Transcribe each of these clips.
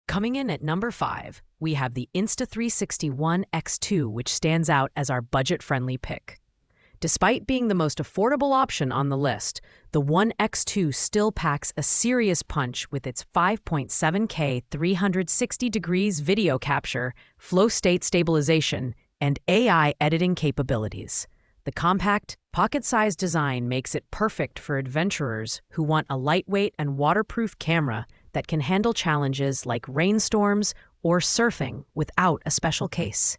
Coming in at number 5, we have the Insta360 ONE X2, which stands out as our budget-friendly pick. Despite being the most affordable option on the list, the ONE X2 still packs a serious punch with its 5.7K 360 degrees video capture, flow state stabilization, and AI editing capabilities. The compact, pocket-sized design makes it perfect for adventurers who want a lightweight and waterproof camera that can handle challenges like rainstorms or surfing without a special case.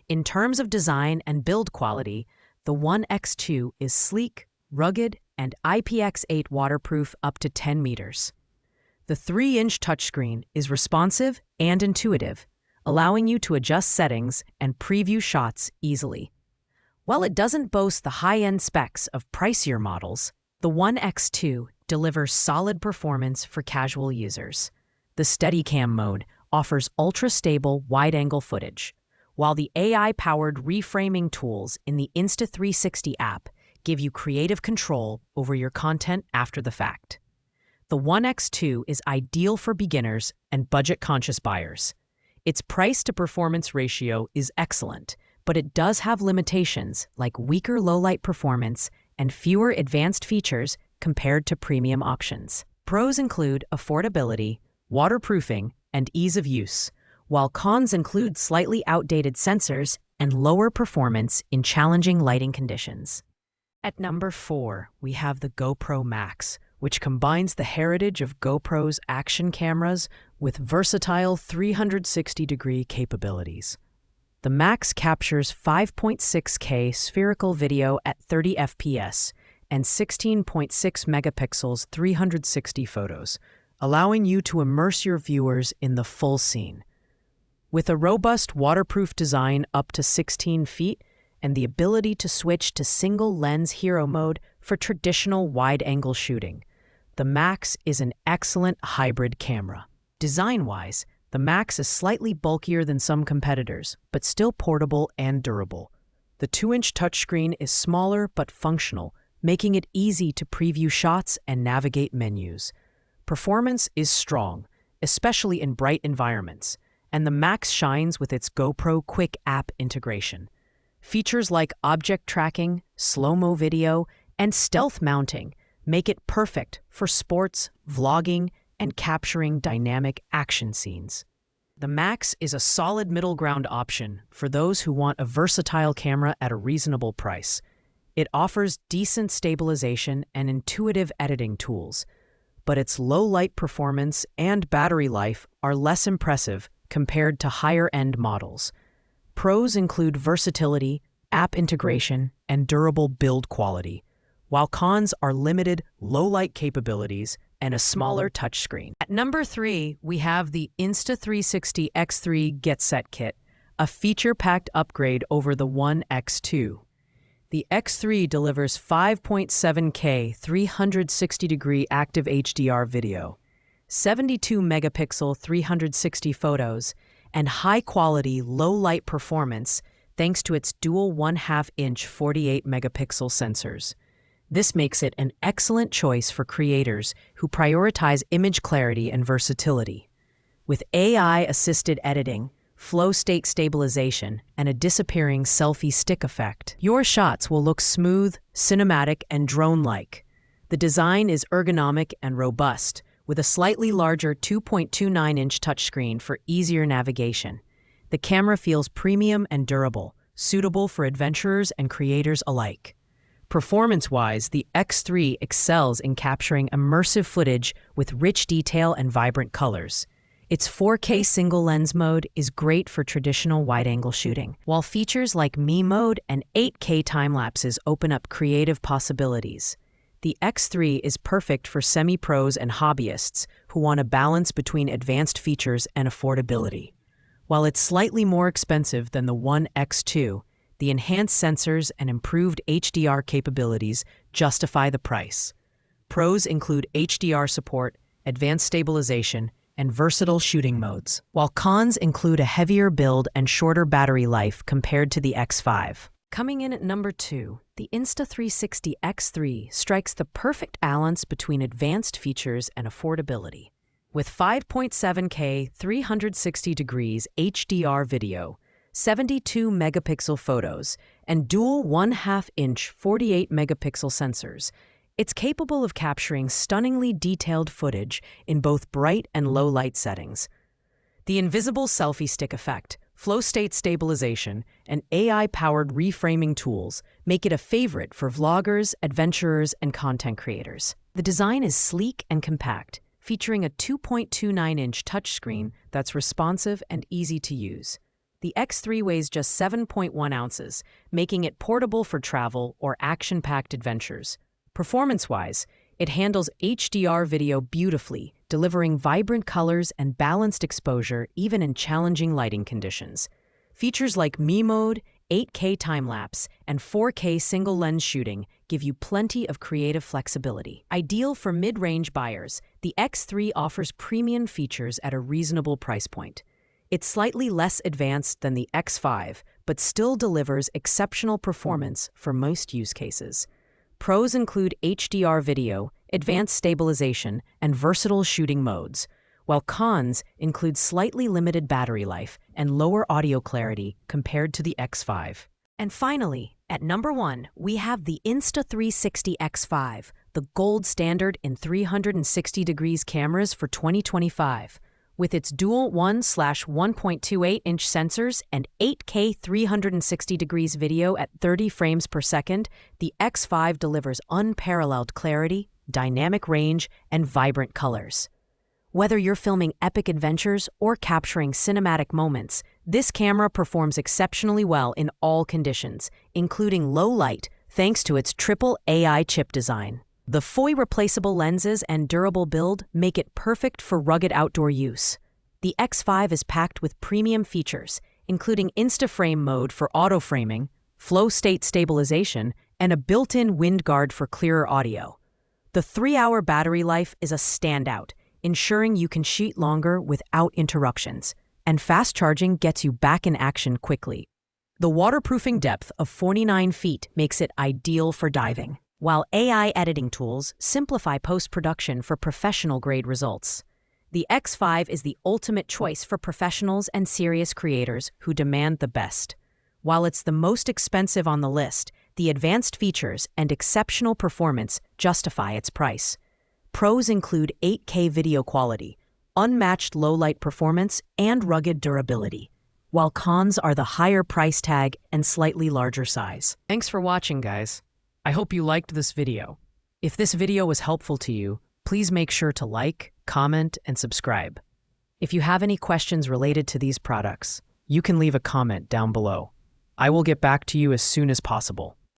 In terms of design and build quality, the ONE X2 is sleek, rugged, and IPX8 waterproof up to 10 meters. The 3-inch touchscreen is responsive and intuitive, allowing you to adjust settings and preview shots easily. While it doesn't boast the high-end specs of pricier models, the ONE X2 delivers solid performance for casual users. The Steadicam mode offers ultra-stable wide-angle footage, while the AI-powered reframing tools in the Insta360 app give you creative control over your content after the fact. The ONE X2 is ideal for beginners and budget-conscious buyers. Its price-to-performance ratio is excellent, but it does have limitations like weaker low-light performance and fewer advanced features compared to premium options. Pros include affordability, waterproofing, and ease of use, while cons include slightly outdated sensors and lower performance in challenging lighting conditions. At number 4, we have the GoPro MAX, which combines the heritage of GoPro's action cameras with versatile 360-degree capabilities. The MAX captures 5.6K spherical video at 30 FPS and 16.6 megapixels 360 photos, allowing you to immerse your viewers in the full scene. With a robust waterproof design up to 16 feet and the ability to switch to single-lens hero mode for traditional wide-angle shooting, the MAX is an excellent hybrid camera. Design-wise, the MAX is slightly bulkier than some competitors, but still portable and durable. The 2-inch touchscreen is smaller but functional, making it easy to preview shots and navigate menus. Performance is strong, especially in bright environments, and the MAX shines with its GoPro Quick app integration. Features like object tracking, slow-mo video, and stealth mounting make it perfect for sports, vlogging, and capturing dynamic action scenes. The MAX is a solid middle ground option for those who want a versatile camera at a reasonable price. It offers decent stabilization and intuitive editing tools, but its low light performance and battery life are less impressive compared to higher-end models. Pros include versatility, app integration, and durable build quality, while cons are limited low-light capabilities and a smaller touchscreen. At number 3, we have the Insta360 X3 Get Set Kit, a feature-packed upgrade over the ONE X2. The X3 delivers 5.7K 360-degree active HDR video, 72-megapixel 360 photos, and high-quality low-light performance thanks to its dual 1/2-inch 48-megapixel sensors. This makes it an excellent choice for creators who prioritize image clarity and versatility. With AI-assisted editing, flow state stabilization, and a disappearing selfie stick effect, your shots will look smooth, cinematic, and drone-like. The design is ergonomic and robust, with a slightly larger 2.29-inch touchscreen for easier navigation. The camera feels premium and durable, suitable for adventurers and creators alike. Performance-wise, the X3 excels in capturing immersive footage with rich detail and vibrant colors. Its 4K single-lens mode is great for traditional wide-angle shooting, while features like Me Mode and 8K time-lapses open up creative possibilities. The X3 is perfect for semi-pros and hobbyists who want a balance between advanced features and affordability. While it's slightly more expensive than the ONE X2, the enhanced sensors and improved HDR capabilities justify the price. Pros include HDR support, advanced stabilization, and versatile shooting modes, while cons include a heavier build and shorter battery life compared to the X5. Coming in at number 2, the Insta360 X3 strikes the perfect balance between advanced features and affordability. with 5.7K 360 degrees HDR video, 72 megapixel photos, and dual 1/2-inch 48 megapixel sensors. It's capable of capturing stunningly detailed footage in both bright and low light settings. The invisible selfie stick effect, flow state stabilization, and AI-powered reframing tools make it a favorite for vloggers, adventurers, and content creators. The design is sleek and compact, featuring a 2.29-inch touchscreen that's responsive and easy to use. The X3 weighs just 7.1 ounces, making it portable for travel or action-packed adventures. Performance-wise, it handles HDR video beautifully, delivering vibrant colors and balanced exposure even in challenging lighting conditions. Features like Me Mode, 8K time-lapse, and 4K single-lens shooting give you plenty of creative flexibility. Ideal for mid-range buyers, the X3 offers premium features at a reasonable price point. It's slightly less advanced than the X5, but still delivers exceptional performance for most use cases. Pros include HDR video, advanced stabilization, and versatile shooting modes, while cons include slightly limited battery life and lower audio clarity compared to the X5. And finally, at number 1, we have the Insta360 X5, the gold standard in 360 degrees cameras for 2025. With its dual 1/1.28-inch sensors and 8K 360 degrees video at 30 frames per second, the X5 delivers unparalleled clarity, dynamic range, and vibrant colors. Whether you're filming epic adventures or capturing cinematic moments, this camera performs exceptionally well in all conditions, including low light, thanks to its triple AI chip design. The foil-replaceable lenses and durable build make it perfect for rugged outdoor use. The X5 is packed with premium features, including Instaframe mode for auto-framing, flow state stabilization, and a built-in wind guard for clearer audio. The 3-hour battery life is a standout, ensuring you can shoot longer without interruptions, and fast charging gets you back in action quickly. The waterproofing depth of 49 feet makes it ideal for diving, while AI editing tools simplify post-production for professional-grade results. The X5 is the ultimate choice for professionals and serious creators who demand the best. While it's the most expensive on the list, the advanced features and exceptional performance justify its price. Pros include 8K video quality, unmatched low-light performance, and rugged durability, while cons are the higher price tag and slightly larger size. Thanks for watching, guys. I hope you liked this video. If this video was helpful to you, please make sure to like, comment, and subscribe. If you have any questions related to these products, you can leave a comment down below. I will get back to you as soon as possible.